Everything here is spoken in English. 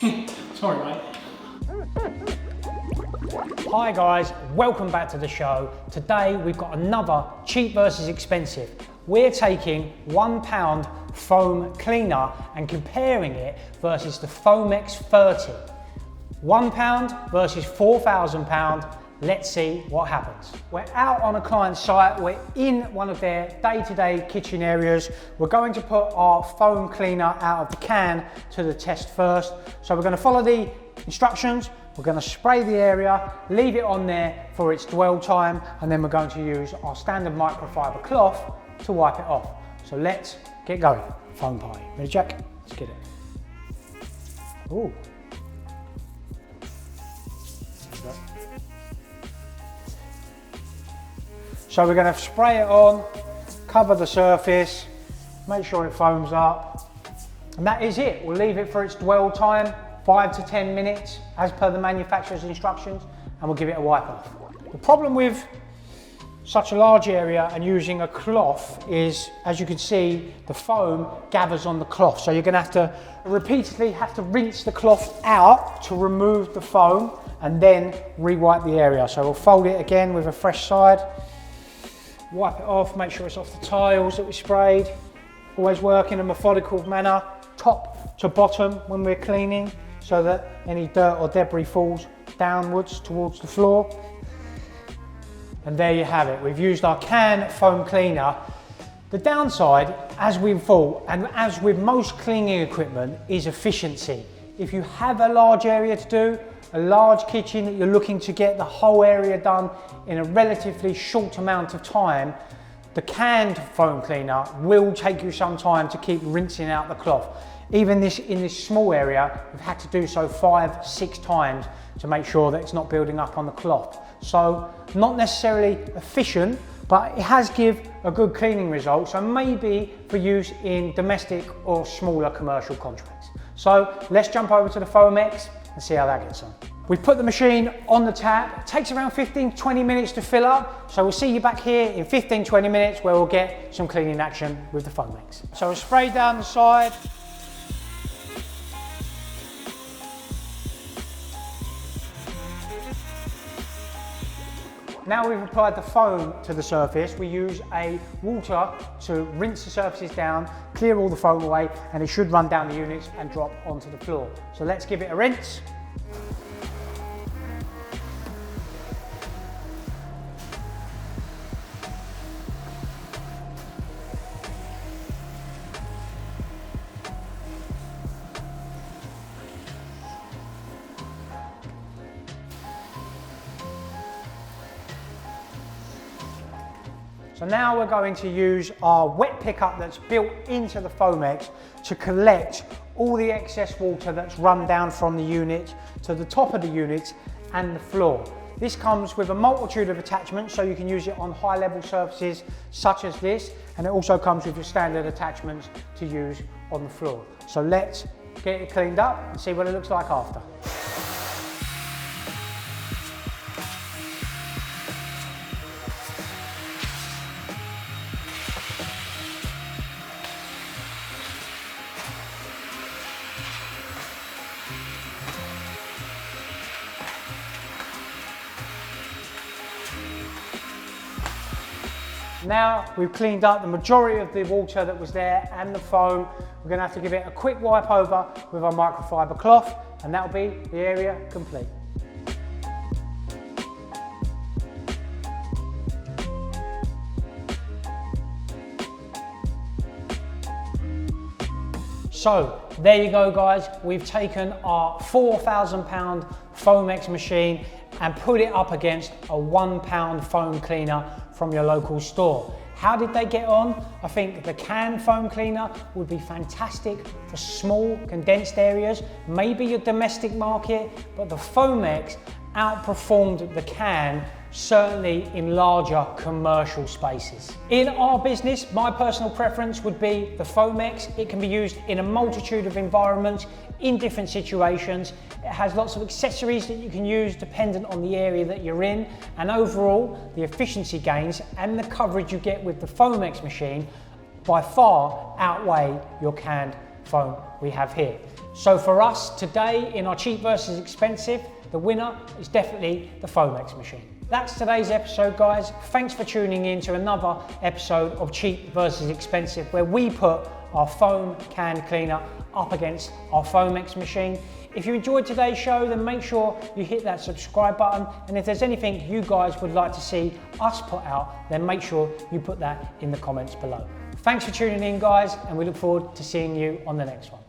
Sorry, mate. Hi guys, welcome back to the show. Today we've got another cheap versus expensive. We're taking £1 foam cleaner and comparing it versus the Foamex 30. £1 versus £4,000. Let's see what happens. We're out on a client's site. We're in one of their day-to-day kitchen areas. We're going to put our foam cleaner out of the can to the test first. So we're going to follow the instructions. We're going to spray the area, leave it on there for its dwell time, and then we're going to use our standard microfiber cloth to wipe it off. So let's get going. Foam party. Ready, Jack? Let's get it. Ooh. So we're going to spray it on, cover the surface, make sure it foams up, and that is it. We'll leave it for its dwell time, 5 to 10 minutes, as per the manufacturer's instructions, and we'll give it a wipe off. The problem with such a large area and using a cloth is, as you can see, the foam gathers on the cloth. So you're going to have to repeatedly rinse the cloth out to remove the foam and then re-wipe the area. So we'll fold it again with a fresh side. Wipe it off, make sure it's off the tiles that we sprayed. Always work in a methodical manner, top to bottom when we're cleaning, so that any dirt or debris falls downwards towards the floor. And there you have it. We've used our can foam cleaner. The downside, as we've thought, and as with most cleaning equipment, is efficiency. If you have a large area to do, a large kitchen that you're looking to get the whole area done in a relatively short amount of time, the canned foam cleaner will take you some time to keep rinsing out the cloth. Even in this small area, we've had to do so 5-6 times to make sure that it's not building up on the cloth. So not necessarily efficient, but it has give a good cleaning result. So maybe for use in domestic or smaller commercial contracts. So let's jump over to the Foamex and see how that gets on. We put the machine on the tap. It takes around 15-20 minutes to fill up. So we'll see you back here in 15-20 minutes where we'll get some cleaning action with the Foamex. So we'll spray down the side. Now we've applied the foam to the surface, we use a water to rinse the surfaces down, clear all the foam away, and it should run down the units and drop onto the floor. So let's give it a rinse. So now we're going to use our wet pickup that's built into the Foamex to collect all the excess water that's run down from the unit to the top of the unit and the floor. This comes with a multitude of attachments, so you can use it on high level surfaces such as this, and it also comes with your standard attachments to use on the floor. So let's get it cleaned up and see what it looks like after. Now we've cleaned up the majority of the water that was there and the foam. We're going to have to give it a quick wipe over with our microfiber cloth, and that'll be the area complete. So there you go guys, we've taken our £4,000 Foamex machine and put it up against a £1 foam cleaner from your local store. How did they get on? I think the can foam cleaner would be fantastic for small condensed areas, maybe your domestic market, but the Foamex outperformed the can certainly in larger commercial spaces. In our business, my personal preference would be the Foamex. It can be used in a multitude of environments, in different situations. It has lots of accessories that you can use dependent on the area that you're in, and overall, the efficiency gains and the coverage you get with the Foamex machine by far outweigh your canned foam we have here. So for us today in our cheap versus expensive, the winner is definitely the Foamex machine. That's today's episode, guys. Thanks for tuning in to another episode of Cheap versus Expensive, where we put our foam can cleaner up against our Foamex machine. If you enjoyed today's show, then make sure you hit that subscribe button. And if there's anything you guys would like to see us put out, then make sure you put that in the comments below. Thanks for tuning in, guys, and we look forward to seeing you on the next one.